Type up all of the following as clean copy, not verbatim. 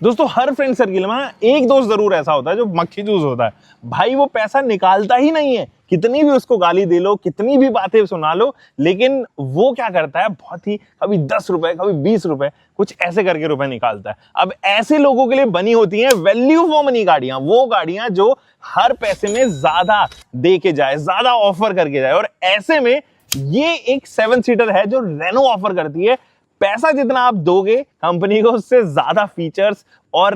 दोस्तों हर friend circle में एक दोस्त जरूर ऐसा होता है जो मक्खी चूस होता है। भाई वो पैसा निकालता ही नहीं है, कितनी भी उसको गाली दे लो, कितनी भी बातें सुना लो, लेकिन वो क्या करता है, बहुत ही कभी 10 रुपए कभी 20 रुपए कुछ ऐसे करके रुपए निकालता है। अब ऐसे लोगों के लिए बनी होती हैं वैल्यू फॉर मनी गाड़ियां, वो गाड़ियां जो हर पैसे में ज्यादा दे के जाए, ज्यादा ऑफर करके जाए। और ऐसे में ये एक 7 सीटर है जो रेनो ऑफर करती है। पैसा जितना आप दोगे कंपनी को, उससे ज्यादा फीचर्स और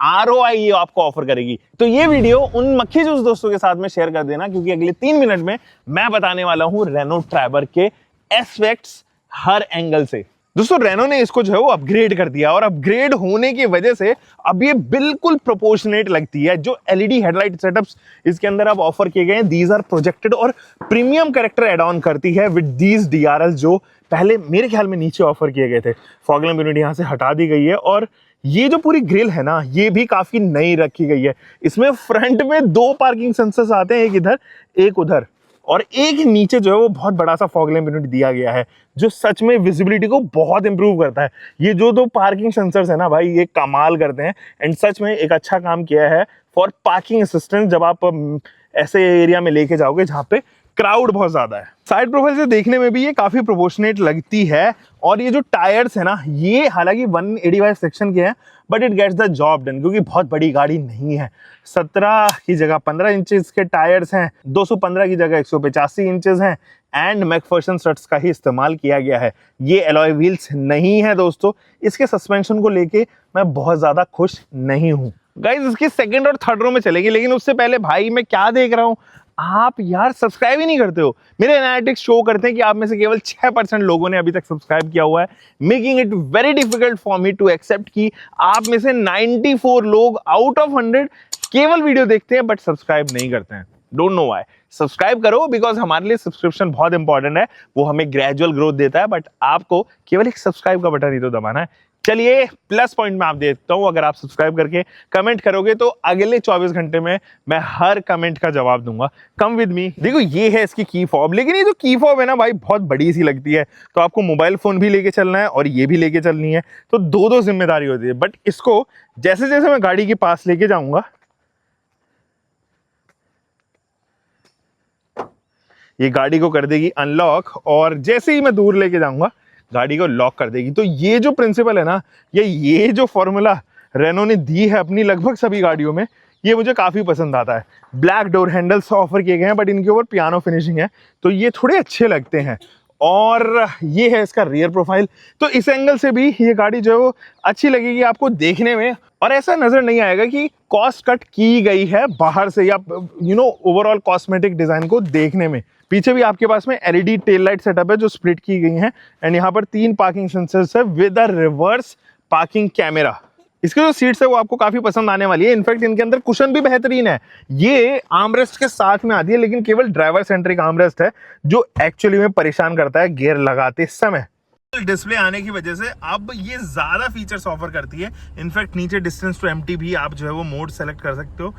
ROI ये आपको ऑफर करेगी। तो ये वीडियो उन मक्खी जूस दोस्तों के साथ में शेयर कर देना, क्योंकि अगले 3 मिनट में मैं बताने वाला हूं रेनो ट्रैबर के एस्पेक्ट्स हर एंगल से। दोस्तों रेनो ने इसको जो है वो अपग्रेड कर दिया, और अपग्रेड होने की वजह से अब ये बिल्कुल प्रोपोर्शनेट लगती है। जो LED हेडलाइट सेटअप्स इसके अंदर अब ऑफर किए गए हैं, दीज आर प्रोजेक्टेड और प्रीमियम कैरेक्टर एड ऑन करती है विद दीज DRL, जो पहले मेरे ख्याल में नीचे ऑफर किए गए थे। फॉग लैम्प यूनिट यहाँ से हटा दी गई है, और ये जो पूरी ग्रिल है ना, ये भी काफी नई रखी गई है। इसमें फ्रंट में 2 पार्किंग सेंसर्स आते हैं, एक इधर एक उधर, और एक नीचे जो है वो बहुत बड़ा सा फॉग लैम्प यूनिट दिया गया है, जो सच में विजिबिलिटी को बहुत इंप्रूव करता है। ये जो 2 पार्किंग सेंसर्स है ना भाई, ये कमाल करते हैं, एंड सच में एक अच्छा काम किया है फॉर पार्किंग असिस्टेंस, जब आप ऐसे एरिया में लेके जाओगे जहाँ पे क्राउड बहुत ज्यादा है। साइड प्रोफाइल से देखने में भी ये काफी प्रोपोर्शनेट लगती है, और ये जो टायर्स है ना, ये हालांकि 185 सेक्शन के हैं, but it gets the job done, क्योंकि बहुत बड़ी गाड़ी नहीं है। 17 की जगह 15 इंचेस के टायर्स हैं, 215 की जगह 185 इंचेस हैं, एंड मैकफर्सन स्टड्स का ही इस्तेमाल किया गया है। ये एलॉय व्हील्स नहीं है दोस्तों। इसके सस्पेंशन को लेके मैं बहुत ज्यादा खुश नहीं हूं। गाइस इसकी सेकंड और थर्ड रो में चलेगी, लेकिन उससे पहले भाई मैं क्या देख रहा हूं, आप यार सब्सक्राइब ही नहीं करते हो। मेरे एनालिटिक्स शो करते हैं कि आप में से केवल 6% लोगों ने अभी तक सब्सक्राइब किया हुआ है, making it very difficult for me to accept कि आप में से 94 लोग आउट ऑफ 100 केवल वीडियो देखते हैं बट सब्सक्राइब नहीं करते हैं। Don't know why. सब्सक्राइब करो, बिकॉज हमारे लिए सब्सक्रिप्शन बहुत इंपॉर्टेंट है, वो हमें ग्रेजुअल ग्रोथ देता है, बट आपको केवल एक सब्सक्राइब का बटन ही तो दबाना है। चलिए प्लस पॉइंट में आप देता हूं, अगर आप सब्सक्राइब करके कमेंट करोगे तो अगले 24 घंटे में मैं हर कमेंट का जवाब दूंगा। Come with me. देखो ये है इसकी की फॉब, लेकिन ये जो की फॉब है ना भाई, बहुत बड़ी सी लगती है। तो आपको मोबाइल फोन भी लेके चलना है और ये भी लेके चलनी है, तो 2 जिम्मेदारी होती है। बट इसको जैसे जैसे मैं गाड़ी के पास लेके जाऊंगा, ये गाड़ी को कर देगी अनलॉक, और जैसे ही मैं दूर लेके जाऊंगा गाड़ी को लॉक कर देगी। तो ये जो प्रिंसिपल है ना, ये जो फॉर्मूला रेनो ने दी है अपनी लगभग सभी गाड़ियों में, ये मुझे काफी पसंद आता है। ब्लैक डोर हैंडल्स ऑफर किए गए हैं, बट इनके ऊपर पियानो फिनिशिंग है, तो ये थोड़े अच्छे लगते हैं। और ये है इसका रियर प्रोफाइल, तो इस एंगल से भी ये गाड़ी जो है वो अच्छी लगेगी आपको देखने में, और ऐसा नजर नहीं आएगा कि कॉस्ट कट की गई है बाहर से, या ओवरऑल कॉस्मेटिक डिजाइन को देखने में। पीछे भी आपके पास में LED टेल लाइट सेटअप है जो स्प्लिट की गई हैं, एंड यहाँ पर 3 पार्किंग सेंसर्स है with a reverse parking camera. इसके जो सीट्स है वो आपको काफी पसंद आने वाली है। इनफैक्ट इनके अंदर कुशन भी बेहतरीन है। ये आर्मरेस्ट के साथ में आती है, लेकिन केवल ड्राइवर सेंट्रिक आर्मरेस्ट है, जो एक्चुअली में परेशान करता है गियर लगाते समय। डिस्प्ले आने की वजह से अब ये ज्यादा फीचर्स ऑफर करती है। इनफैक्ट नीचे डिस्टेंस टू एम्प्टी भी आप जो है वो मोड सेलेक्ट कर सकते हो।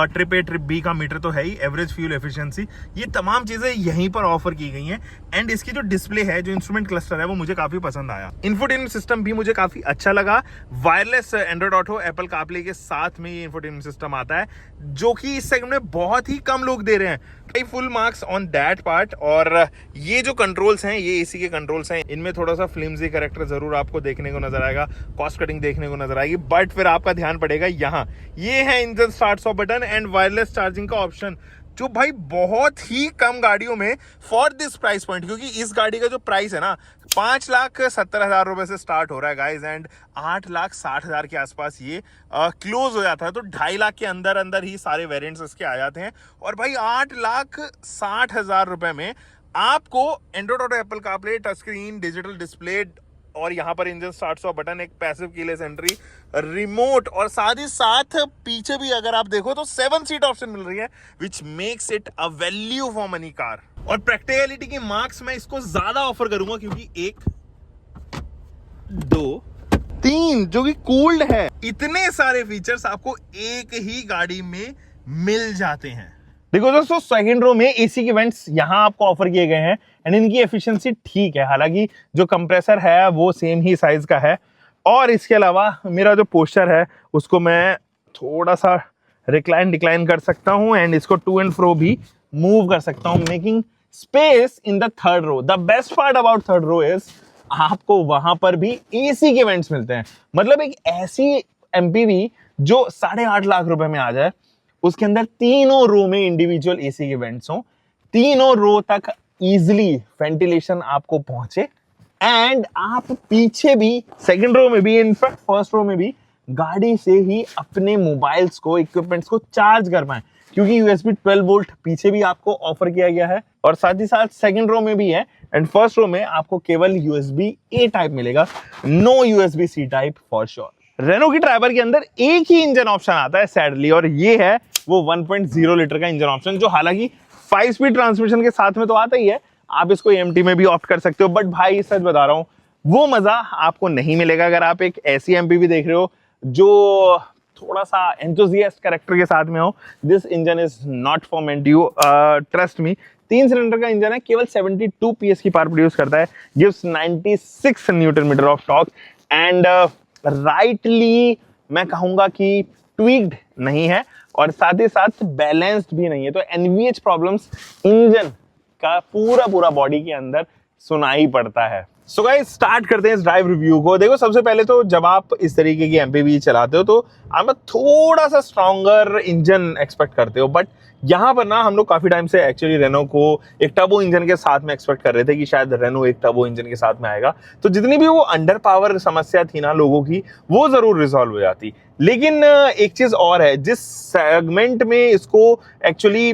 ट्रिप A ट्रिप B का मीटर तो है ही, एवरेज फ्यूल एफिशिएंसी, ये तमाम चीजें यहीं पर ऑफर की गई हैं। एंड इसकी जो डिस्प्ले है, जो इंस्ट्रूमेंट क्लस्टर है, वो मुझे काफी पसंद आया। इंफोटेनमेंट सिस्टम भी मुझे काफी अच्छा लगा। Wireless Android auto, Apple CarPlay के साथ में ये इंफोटेनमेंट सिस्टम आता है, जो कि इस सेगमेंट में बहुत ही कम लोग दे रहे हैं। Full marks on that part. और ये जो कंट्रोल्स हैं, ये AC के कंट्रोल्स हैं, इनमें थोड़ा सा फ्लिम्जी कैरेक्टर जरूर आपको देखने को नजर आएगा, कॉस्ट कटिंग देखने को नजर आएगी, बट फिर आपका ध्यान पड़ेगा यहाँ, ये है engine start stop button and wireless charging का ऑप्शन, जो भाई बहुत ही कम गाड़ियों में फॉर दिस प्राइस पॉइंट, क्योंकि इस गाड़ी का जो प्राइस है ना 5,70,000 रुपए से स्टार्ट हो रहा है गाइज, एंड 8,60,000 के आसपास ये क्लोज हो जाता है। तो 2.5 लाख के अंदर अंदर ही सारे वेरिएंट्स इसके आ जाते हैं। और भाई 8,60,000 रुपए में आपको Android auto, Apple CarPlay, touch screen, digital display, और यहाँ पर इंजन स्टार्ट स्टॉप बटन, एक पैसिव कीलेस एंट्री, रिमोट, और साथ ही साथ पीछे भी अगर आप देखो तो 7 सीट ऑप्शन मिल रही है, which makes it a value for money car. और प्रैक्टिकलिटी के मार्क्स मैं इसको ज्यादा ऑफर करूंगा, क्योंकि 1, 2, 3 जो कि कूल्ड है। इतने सारे फीचर्स आपको एक ही गाड़ी में मिल जाते हैं। देखो दोस्तों, सेकंड रो में AC के वेंट्स यहां आपको ऑफर किए गए हैं, एंड इनकी एफिशिएंसी ठीक है। हालांकि जो कंप्रेसर है वो सेम ही साइज का है, और इसके अलावा मेरा जो पोस्चर है उसको मैं थोड़ा सा रिक्लाइन डिक्लाइन कर सकता हूं एंड इसको टू एंड फ्रो भी मूव कर सकता हूं, making space in the third row. The best part about third row is आपको वहां पर भी एसी के वेंट्स मिलते हैं। मतलब एक ऐसी एमपीवी जो 8.5 लाख रुपए में आ जाए, उसके अंदर तीनों रो में इंडिविजुअल एसी के वेंट्स हो, तीनों रो तक इजिली वेंटिलेशन आपको पहुंचे एंड आप पीछे भी सेकंड रो में भी, इनफैक्ट फर्स्ट रो में भी गाड़ी से ही अपने मोबाइल्स को, इक्विपमेंट्स को चार्ज कर पाए, क्योंकि यूएसबी 12 वोल्ट पीछे भी आपको ऑफर किया गया है और साथ ही साथ सेकंड रो में भी है एंड फर्स्ट रो में आपको केवल यूएसबी ए टाइप मिलेगा, no USB C type for sure. Renault की ट्राइबर के अंदर एक ही इंजन ऑप्शन आता है सैडली, और ये है वो 1.0 लीटर का इंजन ऑप्शन, जो हालांकि 5 स्पीड ट्रांसमिशन के साथ में तो आता ही है, आप इसको एएमटी में भी ऑप्ट कर सकते हो, बट भाई सच बता रहा हूं वो मजा आपको नहीं मिलेगा अगर आप एक ऐसी एमपीवी देख रहे हो जो थोड़ा सा एंथुसियास्ट कैरेक्टर के साथ में हो। This engine is not for meant you, trust me. 3 cylinder का इंजन है, केवल 72 पीएस की पावर प्रोड्यूस करता है, gives 96 newton meter of torque and rightly मैं कहूंगा कि ट्वीक्ड नहीं है और साथ ही साथ बैलेंस्ड भी नहीं है। तो एनवीएच प्रॉब्लम्स इंजन का पूरा बॉडी के अंदर सुनाई पड़ता है। सो गाइस स्टार्ट करते हैं इस ड्राइव रिव्यू को। देखो सबसे पहले तो जब आप इस तरीके की एमपीवी चलाते हो तो आप थोड़ा सा स्ट्रॉन्गर इंजन एक्सपेक्ट करते हो, बट यहाँ पर ना हम लोग काफी टाइम से एक्चुअली रेनो को एक टर्बो इंजन के साथ में एक्सपेक्ट कर रहे थे कि शायद रेनो एक टर्बो इंजन के साथ में आएगा, तो जितनी भी वो अंडर पावर समस्या थी ना लोगों की, वो जरूर रिजॉल्व हो जाती। लेकिन एक चीज और है, जिस सेगमेंट में इसको एक्चुअली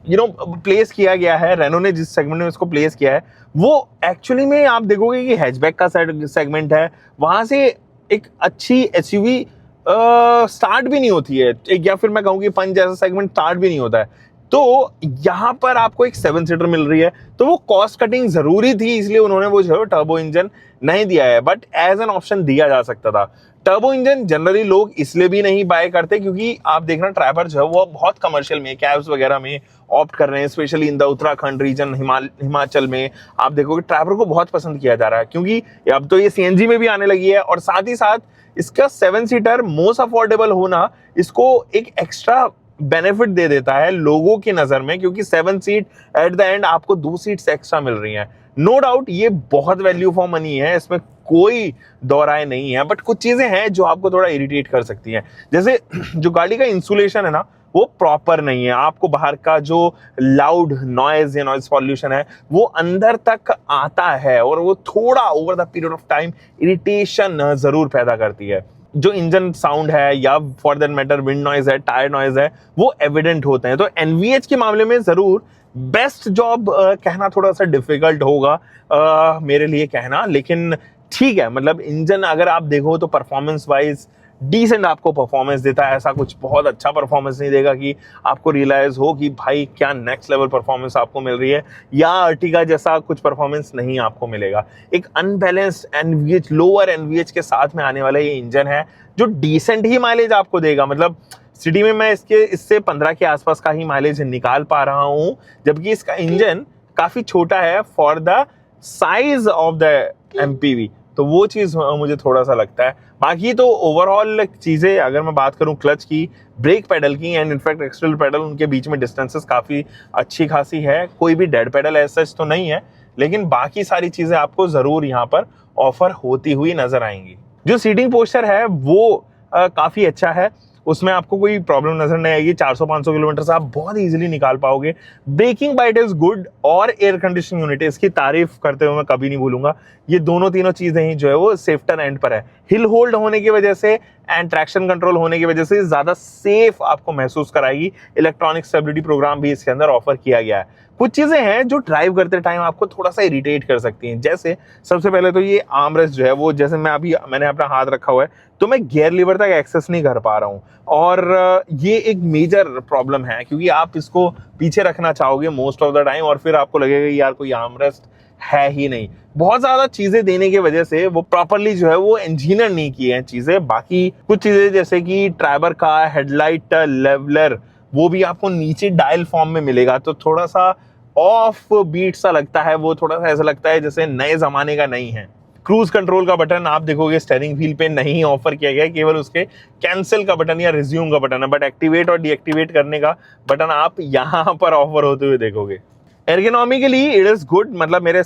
प्लेस किया गया है, रेनो ने जिस सेगमेंट में इसको प्लेस किया है, वो एक्चुअली में आप देखोगे कि हैचबैक का सेगमेंट है, वहां से एक अच्छी एसयूवी स्टार्ट भी नहीं होती है, एक या फिर मैं कहूँ कि पंच जैसा सेगमेंट स्टार्ट भी नहीं होता है। तो यहाँ पर आपको एक 7 सीटर मिल रही है, तो वो कॉस्ट कटिंग जरूरी थी, इसलिए उन्होंने वो जो है टर्बो इंजन नहीं दिया है, बट एज एन ऑप्शन दिया जा सकता था। टर्बो इंजन जनरली लोग इसलिए भी नहीं बाय करते क्योंकि आप देखना ट्रैवर जो है वो बहुत कमर्शियल में, कैब्स वगैरह में ऑप्ट कर रहे हैं, specially in the Uttarakhand region, Himachal में आप देखोगे ट्रैवर को बहुत पसंद किया जा रहा है, क्योंकि अब तो ये सीएनजी में भी आने लगी है और साथ ही साथ इसका 7 सीटर मोस्ट अफोर्डेबल होना इसको एक एक्स्ट्रा बेनिफिट दे देता है लोगों की नजर में, क्योंकि 7 सीट एट द एंड आपको 2 सीट्स एक्स्ट्रा मिल रही हैं। नो डाउट ये बहुत वैल्यू फॉर मनी है, इसमें कोई दो राय नहीं है, बट कुछ चीजें हैं जो आपको थोड़ा इरिटेट कर सकती हैं। जैसे जो गाड़ी का इंसुलेशन है ना वो प्रॉपर नहीं है, आपको बाहर का जो लाउड नॉइज या नॉइज पॉल्यूशन है वो अंदर तक आता है और वो थोड़ा over the period of time irritation जरूर पैदा करती है। जो इंजन साउंड है या for that matter wind noise है, टायर नॉइज है, वो एविडेंट होते हैं। तो एनवीएच के मामले में जरूर बेस्ट जॉब कहना थोड़ा सा डिफिकल्ट होगा मेरे लिए कहना, लेकिन ठीक है, मतलब इंजन अगर आप देखो तो परफॉर्मेंस वाइज डिसेंट आपको परफॉर्मेंस देता है, ऐसा कुछ बहुत अच्छा परफॉर्मेंस नहीं देगा कि आपको रियलाइज हो कि भाई क्या नेक्स्ट लेवल परफॉर्मेंस आपको मिल रही है, या अर्टिगा जैसा कुछ परफॉर्मेंस नहीं आपको मिलेगा। एक अनबैलेंस्ड एनवीएच, लोअर एनवीएच के साथ में आने वाला ये इंजन है जो डिसेंट ही माइलेज आपको देगा। मतलब सिटी में मैं इससे 15 के आसपास का ही माइलेज निकाल पा रहा हूं, जबकि इसका इंजन काफी छोटा है for the size of the MPV, तो वो चीज मुझे थोड़ा सा लगता है। बाकी तो ओवरऑल चीजें अगर मैं बात करूं क्लच की, ब्रेक पेडल की एंड इनफैक्ट एक्सटर्नल पेडल, उनके बीच में डिस्टेंसेस काफी अच्छी खासी है, कोई भी डेड पेडल ऐसा तो नहीं है, लेकिन बाकी सारी चीजें आपको जरूर यहाँ पर ऑफर होती हुई नजर आएंगी। जो सीटिंग पोस्चर है वो काफी अच्छा है, उसमें आपको कोई प्रॉब्लम नजर नहीं आएगी। 400-500 किलोमीटर से आप बहुत इजीली निकाल पाओगे। ब्रेकिंग बाइट इज गुड और एयर कंडीशनिंग यूनिट, इसकी तारीफ करते हुए मैं कभी नहीं भूलूंगा। ये दोनों तीनों चीजें ही जो है वो सेफ्टर एंड पर है। हिल होल्ड होने की वजह से एंड ट्रैक्शन कंट्रोल होने की वजह से ज्यादा सेफ आपको महसूस कराएगी। इलेक्ट्रॉनिक स्टेबिलिटी प्रोग्राम भी इसके अंदर ऑफर किया गया है। कुछ चीजें हैं जो ड्राइव करते टाइम आपको थोड़ा सा इरिटेट कर सकती हैं, जैसे सबसे पहले तो ये आर्मरेस्ट जो है वो, जैसे मैंने अपना हाथ रखा हुआ है तो मैं गियर लीवर तक एक्सेस नहीं कर पा रहा हूँ, और ये एक मेजर प्रॉब्लम है क्योंकि आप इसको पीछे रखना चाहोगे मोस्ट ऑफ द टाइम और फिर आपको लगेगा यार कोई आर्मरेस्ट है ही नहीं। बहुत ज्यादा चीजें देने की वजह से वो प्रॉपरली जो है वो इंजीनियर नहीं किए हैं चीजें। बाकी कुछ चीजें जैसे कि ट्राइबर का हेडलाइट लेवलर, वो भी आपको नीचे डायल फॉर्म में मिलेगा, तो थोड़ा सा ऑफ बीट सा लगता है, वो थोड़ा सा ऐसा लगता है जैसे नए जमाने का नहीं है। क्रूज कंट्रोल का बटन आप देखोगे स्टीयरिंग व्हील पे नहीं ऑफर किया गया है, केवल उसके कैंसिल का बटन या रिज्यूम का बटन है, बट एक्टिवेट और डीएक्टिवेट करने का बटन आप यहाँ पर ऑफर होते हुए देखोगे। एर्गोनॉमिकली इट इज गुड, मतलब मेरे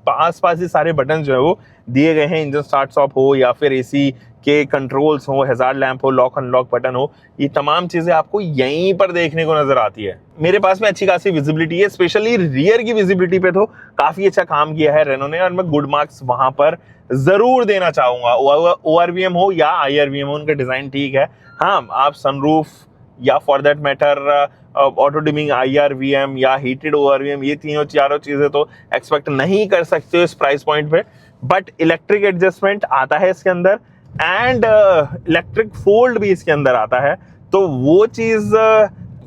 पास ही सारे बटन जो है वो दिए गए हैं, इंजन स्टार्ट स्टॉप हो या फिर एसी के कंट्रोल्स हो, हैजार्ड लैंप हो, लॉक अनलॉक बटन हो, ये तमाम चीजें आपको यहीं पर देखने को नजर आती है। मेरे पास में अच्छी खासी विजिबिलिटी है, स्पेशली रियर की विजिबिलिटी पे तो काफी अच्छा काम किया है रेनो ने, और मैं गुड मार्क्स वहां पर जरूर देना चाहूंगा। ORVM हो या IRVM हो, उनका डिजाइन ठीक है। हाँ, आप सनरूफ या for that matter auto dimming IRVM या हीटेड ORVM, ये तीनों चारों चीजें तो एक्सपेक्ट नहीं कर सकते हो इस प्राइस पॉइंट पे, बट इलेक्ट्रिक एडजस्टमेंट आता है इसके अंदर एंड इलेक्ट्रिक फोल्ड भी इसके अंदर आता है, तो वो चीज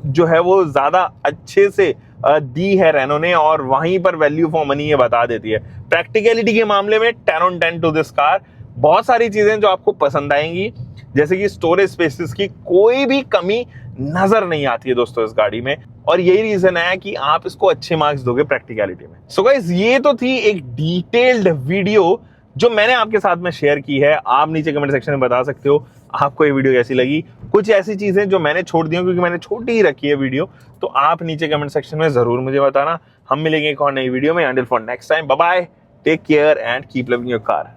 जो है वो ज्यादा अच्छे से दी है रेनो ने, और वहीं पर वैल्यू फॉर मनी ये बता देती है। प्रैक्टिकलिटी के मामले में 10 on 10 टू दिस कार। बहुत सारी चीजें जो आपको पसंद आएंगी, जैसे कि स्टोरेज स्पेसेस की कोई भी कमी नजर नहीं आती है दोस्तों इस गाड़ी में, और यही रीजन है कि आप इसको अच्छे मार्क्स दोगे प्रैक्टिकलिटी में। सो गाइस, ये तो थी एक डिटेल्ड वीडियो जो मैंने आपके साथ में शेयर की है। आप नीचे कमेंट सेक्शन में बता सकते हो आपको ये वीडियो कैसी लगी। कुछ ऐसी चीजें जो मैंने छोड़ दी, क्योंकि मैंने छोटी ही रखी है वीडियो, तो आप नीचे कमेंट सेक्शन में जरूर मुझे बताना। हम मिलेंगे एक और नई वीडियो में। Until for next time, bye bye, take care and keep loving your car.